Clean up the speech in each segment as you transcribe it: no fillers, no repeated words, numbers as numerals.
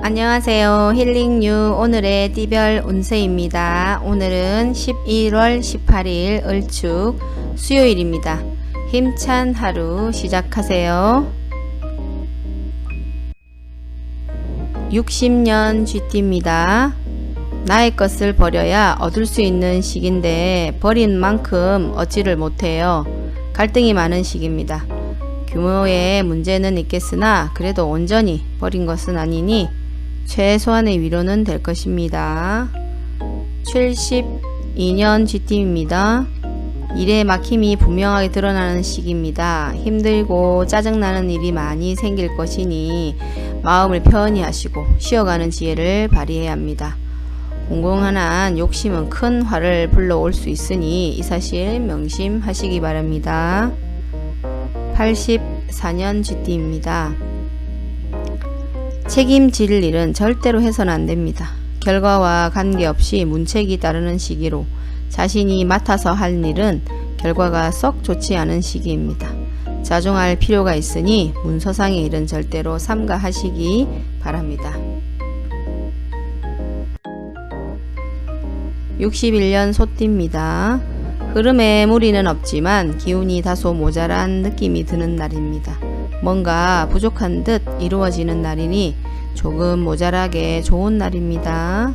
안녕하세요. 힐링유 오늘의 띠별 운세입니다. 오늘은 11월 18일 을축 수요일입니다. 힘찬 하루 시작하세요. 60년 쥐띠입니다. 나의 것을 버려야 얻을 수 있는 시기인데 버린 만큼 얻지를 못해요. 갈등이 많은 시기입니다. 규모의 문제는 있겠으나 그래도 온전히 버린 것은 아니니 최소한의 위로는 될 것입니다. 72년 쥐띠입니다. 일의 막힘이 분명하게 드러나는 시기입니다. 힘들고 짜증나는 일이 많이 생길 것이니 마음을 편히 하시고 쉬어가는 지혜를 발휘해야 합니다. 공공한 욕심은 큰 화를 불러올 수 있으니 이 사실 명심하시기 바랍니다. 84년 쥐띠입니다. 책임질 일은 절대로 해서는 안됩니다. 결과와 관계없이 문책이 따르는 시기로 자신이 맡아서 할 일은 결과가 썩 좋지 않은 시기입니다. 자중할 필요가 있으니 문서상의 일은 절대로 삼가하시기 바랍니다. 61년 소띠입니다. 흐름에 무리는 없지만 기운이 다소 모자란 느낌이 드는 날입니다. 뭔가 부족한 듯 이루어지는 날이니 조금 모자라게 좋은 날입니다.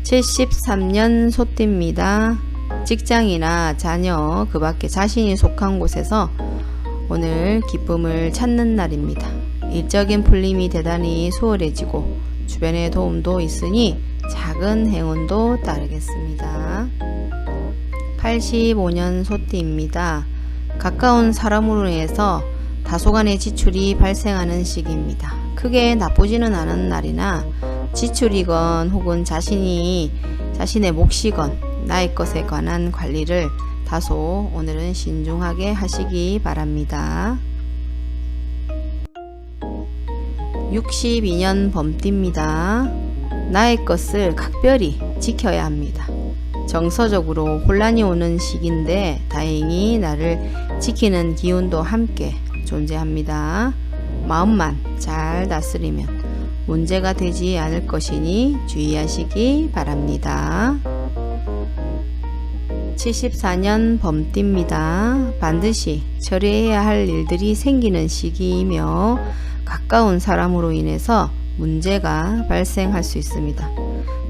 73년 소띠입니다. 직장이나 자녀 그 밖에 자신이 속한 곳에서 오늘 기쁨을 찾는 날입니다. 일적인 풀림이 대단히 수월해지고 주변의 도움도 있으니 작은 행운도 따르겠습니다. 85년 소띠입니다. 가까운 사람으로 인해서 다소간의 지출이 발생하는 시기입니다. 크게 나쁘지는 않은 날이나 지출이건 혹은 자신의 몫이건 나의 것에 관한 관리를 다소 오늘은 신중하게 하시기 바랍니다. 62년 범띠입니다. 나의 것을 각별히 지켜야 합니다. 정서적으로 혼란이 오는 시기인데 다행히 나를 지키는 기운도 함께 존재합니다. 마음만 잘 다스리면 문제가 되지 않을 것이니 주의하시기 바랍니다. 74년 범띠입니다. 반드시 처리해야 할 일들이 생기는 시기이며 가까운 사람으로 인해서 문제가 발생할 수 있습니다.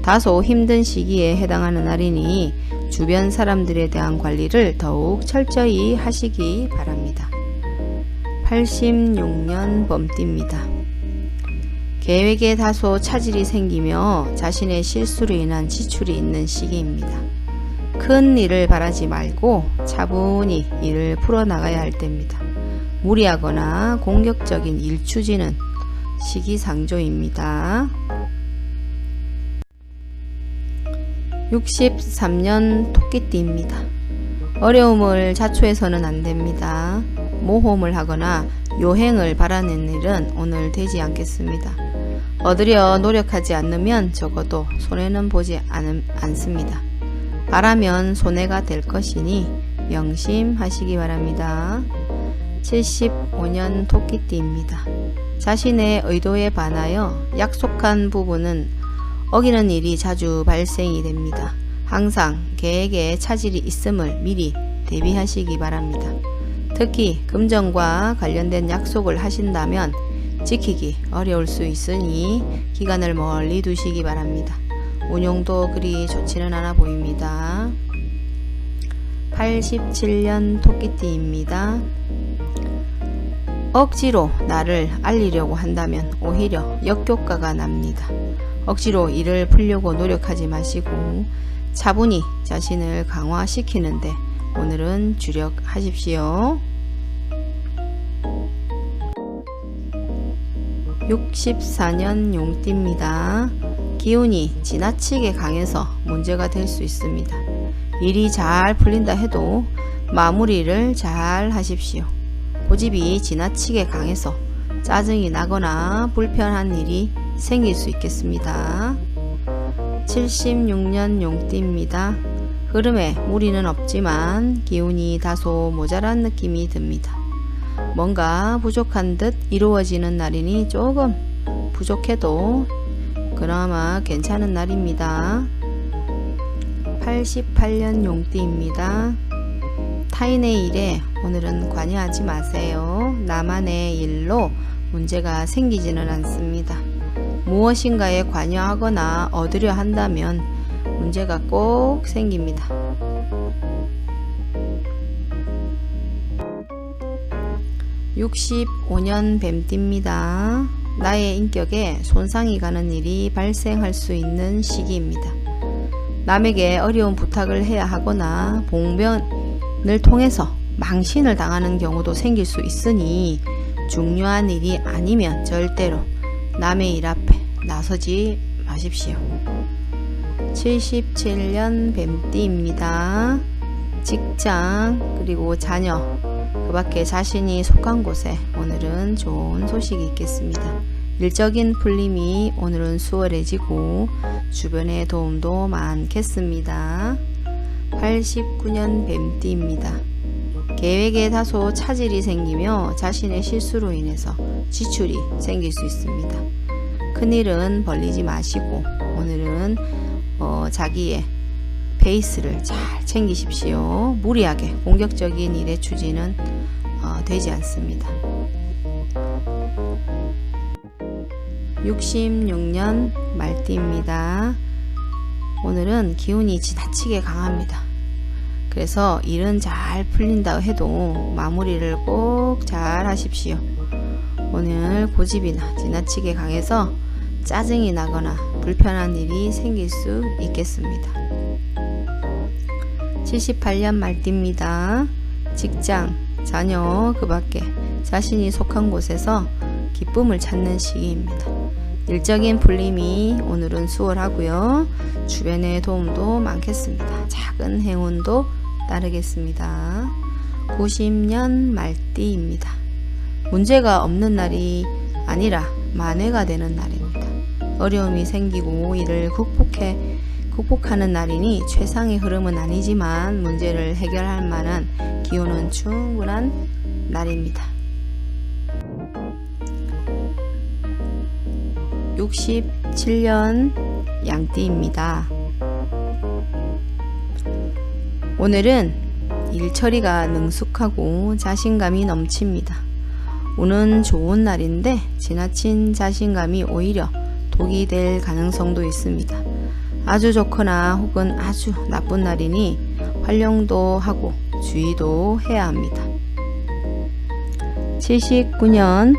다소 힘든 시기에 해당하는 날이니 주변 사람들에 대한 관리를 더욱 철저히 하시기 바랍니다. 86년 범띠입니다. 계획에 다소 차질이 생기며 자신의 실수로 인한 지출이 있는 시기입니다. 큰 일을 바라지 말고 차분히 일을 풀어나가야 할 때입니다. 무리하거나 공격적인 일 추진은 시기상조입니다. 63년 토끼띠입니다. 어려움을 자초해서는 안됩니다. 모험을 하거나 요행을 바라는 일은 오늘 되지 않겠습니다. 얻으려 노력하지 않으면 적어도 손해는 보지 않습니다. 바라면 손해가 될 것이니 명심하시기 바랍니다. 75년 토끼띠입니다. 자신의 의도에 반하여 약속한 부분은 어기는 일이 자주 발생이 됩니다. 항상 계획에 차질이 있음을 미리 대비하시기 바랍니다. 특히 금전과 관련된 약속을 하신다면 지키기 어려울 수 있으니 기간을 멀리 두시기 바랍니다. 운용도 그리 좋지는 않아 보입니다. 87년 토끼띠입니다. 억지로 나를 알리려고 한다면 오히려 역효과가 납니다. 억지로 일을 풀려고 노력하지 마시고 차분히 자신을 강화시키는데 오늘은 주력하십시오. 64년 용띠입니다. 기운이 지나치게 강해서 문제가 될 수 있습니다. 일이 잘 풀린다 해도 마무리를 잘 하십시오. 고집이 지나치게 강해서 짜증이 나거나 불편한 일이 생길 수 있겠습니다. 76년 용띠입니다. 흐름에 무리는 없지만 기운이 다소 모자란 느낌이 듭니다. 뭔가 부족한 듯 이루어지는 날이니 조금 부족해도 그나마 괜찮은 날입니다. 88년 용띠입니다. 타인의 일에 오늘은 관여하지 마세요. 나만의 일로 문제가 생기지는 않습니다. 무엇인가에 관여하거나 얻으려 한다면 문제가 꼭 생깁니다. 65년 뱀띠입니다. 나의 인격에 손상이 가는 일이 발생할 수 있는 시기입니다. 남에게 어려운 부탁을 해야 하거나 봉변을 통해서 망신을 당하는 경우도 생길 수 있으니 중요한 일이 아니면 절대로 남의 일 앞에 나서지 마십시오. 77년 뱀띠입니다. 직장 그리고 자녀 그 밖에 자신이 속한 곳에 오늘은 좋은 소식이 있겠습니다. 일적인 풀림이 오늘은 수월해지고 주변의 도움도 많겠습니다. 89년 뱀띠입니다. 계획에 다소 차질이 생기며 자신의 실수로 인해서 지출이 생길 수 있습니다. 큰일은 벌리지 마시고 오늘은 자기의 페이스를 잘 챙기십시오. 무리하게 공격적인 일의 추진은 되지 않습니다. 66년 말띠입니다. 오늘은 기운이 지나치게 강합니다. 그래서 일은 잘 풀린다고 해도 마무리를 꼭 잘 하십시오. 오늘 고집이나 지나치게 강해서 짜증이 나거나 불편한 일이 생길 수 있겠습니다. 78년 말띠입니다. 직장, 자녀, 그 밖에 자신이 속한 곳에서 기쁨을 찾는 시기입니다. 일적인 풀림이 오늘은 수월하고요. 주변의 도움도 많겠습니다. 작은 행운도 따르겠습니다. 90년 말띠입니다. 문제가 없는 날이 아니라 만회가 되는 날입니다. 어려움이 생기고 이를 극복하는 날이니 최상의 흐름은 아니지만 문제를 해결할 만한 기운은 충분한 날입니다. 67년 양띠입니다. 오늘은 일처리가 능숙하고 자신감이 넘칩니다. 오는 좋은 날인데 지나친 자신감이 오히려 독이 될 가능성도 있습니다. 아주 좋거나 혹은 아주 나쁜 날이니 활용도 하고 주의도 해야 합니다. 79년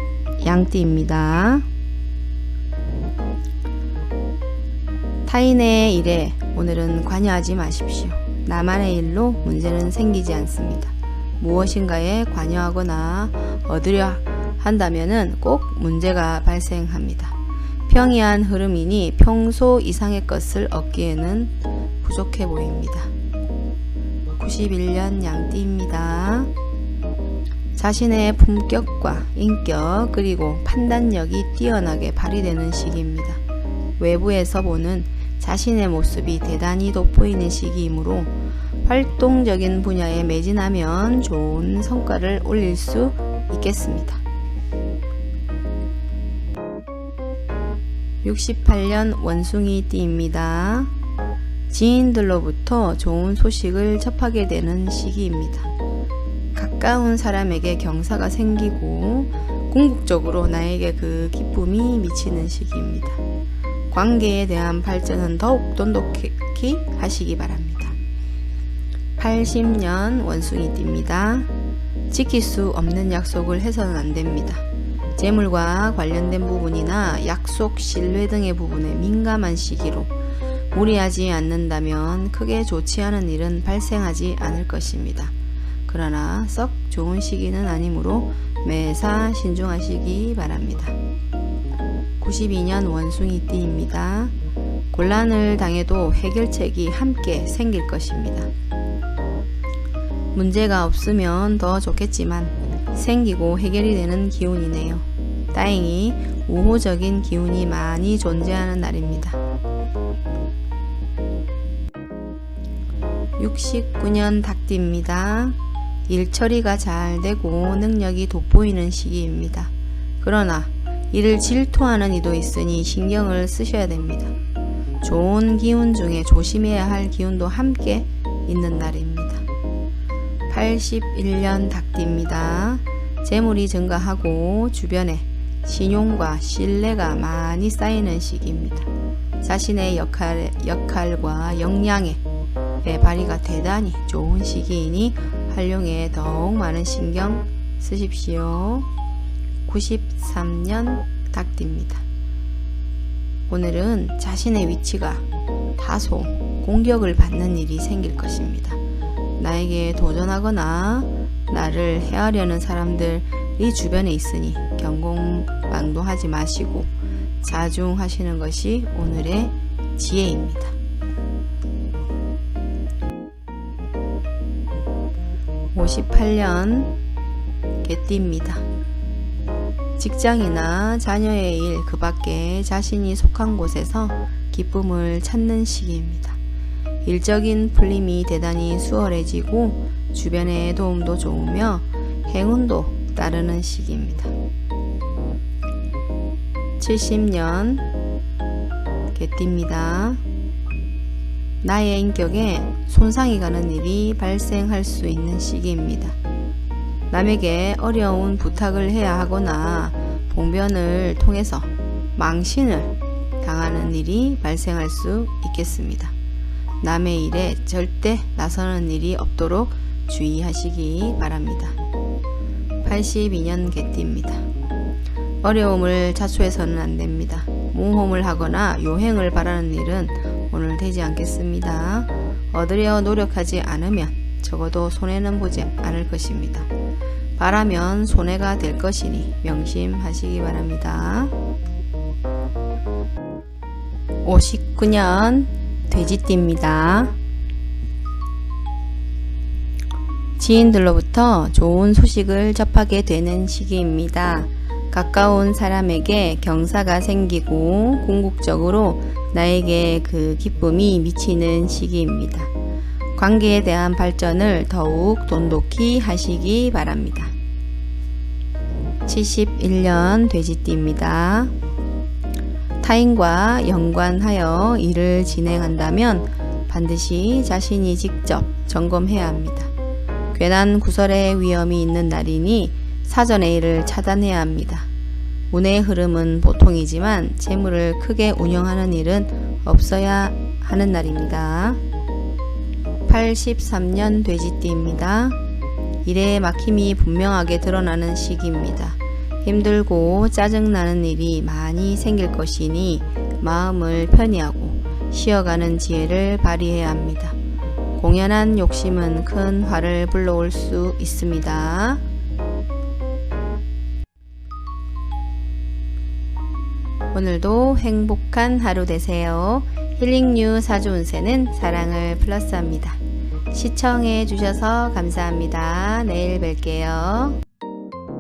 양띠입니다. 타인의 일에 오늘은 관여하지 마십시오. 나만의 일로 문제는 생기지 않습니다. 무엇인가에 관여하거나 얻으려 한다면 꼭 문제가 발생합니다. 평이한 흐름이니 평소 이상의 것을 얻기에는 부족해 보입니다. 91년 양띠입니다. 자신의 품격과 인격 그리고 판단력이 뛰어나게 발휘되는 시기입니다. 외부에서 보는 자신의 모습이 대단히 돋보이는 시기이므로 활동적인 분야에 매진하면 좋은 성과를 올릴 수 있겠습니다. 68년 원숭이띠입니다. 지인들로부터 좋은 소식을 접하게 되는 시기입니다. 가까운 사람에게 경사가 생기고 궁극적으로 나에게 그 기쁨이 미치는 시기입니다. 관계에 대한 발전은 더욱 돈독히 하시기 바랍니다. 80년 원숭이띠입니다. 지킬 수 없는 약속을 해서는 안 됩니다. 재물과 관련된 부분이나 약속, 신뢰 등의 부분에 민감한 시기로 무리하지 않는다면 크게 좋지 않은 일은 발생하지 않을 것입니다. 그러나 썩 좋은 시기는 아니므로 매사 신중하시기 바랍니다. 92년 원숭이띠입니다. 곤란을 당해도 해결책이 함께 생길 것입니다. 문제가 없으면 더 좋겠지만 생기고 해결이 되는 기운이네요. 다행히 우호적인 기운이 많이 존재하는 날입니다. 69년 닭띠입니다. 일 처리가 잘 되고 능력이 돋보이는 시기입니다. 그러나 이를 질투하는 이도 있으니 신경을 쓰셔야 됩니다. 좋은 기운 중에 조심해야 할 기운도 함께 있는 날입니다. 81년 닭띠입니다. 재물이 증가하고 주변에 신용과 신뢰가 많이 쌓이는 시기입니다. 자신의 역할과 역량의 발휘가 대단히 좋은 시기이니 활용에 더욱 많은 신경 쓰십시오. 93년 닭띠입니다. 오늘은 자신의 위치가 다소 공격을 받는 일이 생길 것입니다. 나에게 도전하거나 나를 해하려는 사람들이 주변에 있으니 경공망동하지 마시고 자중하시는 것이 오늘의 지혜입니다. 58년 개띠입니다. 직장이나 자녀의 일 그 밖에 자신이 속한 곳에서 기쁨을 찾는 시기입니다. 일적인 풀림이 대단히 수월해지고 주변의 도움도 좋으며 행운도 따르는 시기입니다. 70년 개띠입니다. 나의 인격에 손상이 가는 일이 발생할 수 있는 시기입니다. 남에게 어려운 부탁을 해야 하거나 봉변을 통해서 망신을 당하는 일이 발생할 수 있겠습니다. 남의 일에 절대 나서는 일이 없도록 주의하시기 바랍니다. 82년 개띠입니다. 어려움을 자초해서는 안됩니다. 모험을 하거나 요행을 바라는 일은 오늘 되지 않겠습니다. 얻으려 노력하지 않으면 적어도 손해는 보지 않을 것입니다. 바라면 손해가 될 것이니 명심하시기 바랍니다. 59년 돼지띠입니다. 지인들로부터 좋은 소식을 접하게 되는 시기입니다. 가까운 사람에게 경사가 생기고 궁극적으로 나에게 그 기쁨이 미치는 시기입니다. 관계에 대한 발전을 더욱 돈독히 하시기 바랍니다. 71년 돼지띠입니다. 타인과 연관하여 일을 진행한다면 반드시 자신이 직접 점검해야 합니다. 괜한 구설의 위험이 있는 날이니 사전에 이를 차단해야 합니다. 운의 흐름은 보통이지만 재물을 크게 운영하는 일은 없어야 하는 날입니다. 83년 돼지띠입니다. 일에 막힘이 분명하게 드러나는 시기입니다. 힘들고 짜증나는 일이 많이 생길 것이니 마음을 편히 하고 쉬어가는 지혜를 발휘해야 합니다. 공연한 욕심은 큰 화를 불러올 수 있습니다. 오늘도 행복한 하루 되세요. 힐링뉴 사주 운세는 사랑을 플러스합니다. 시청해 주셔서 감사합니다. 내일 뵐게요.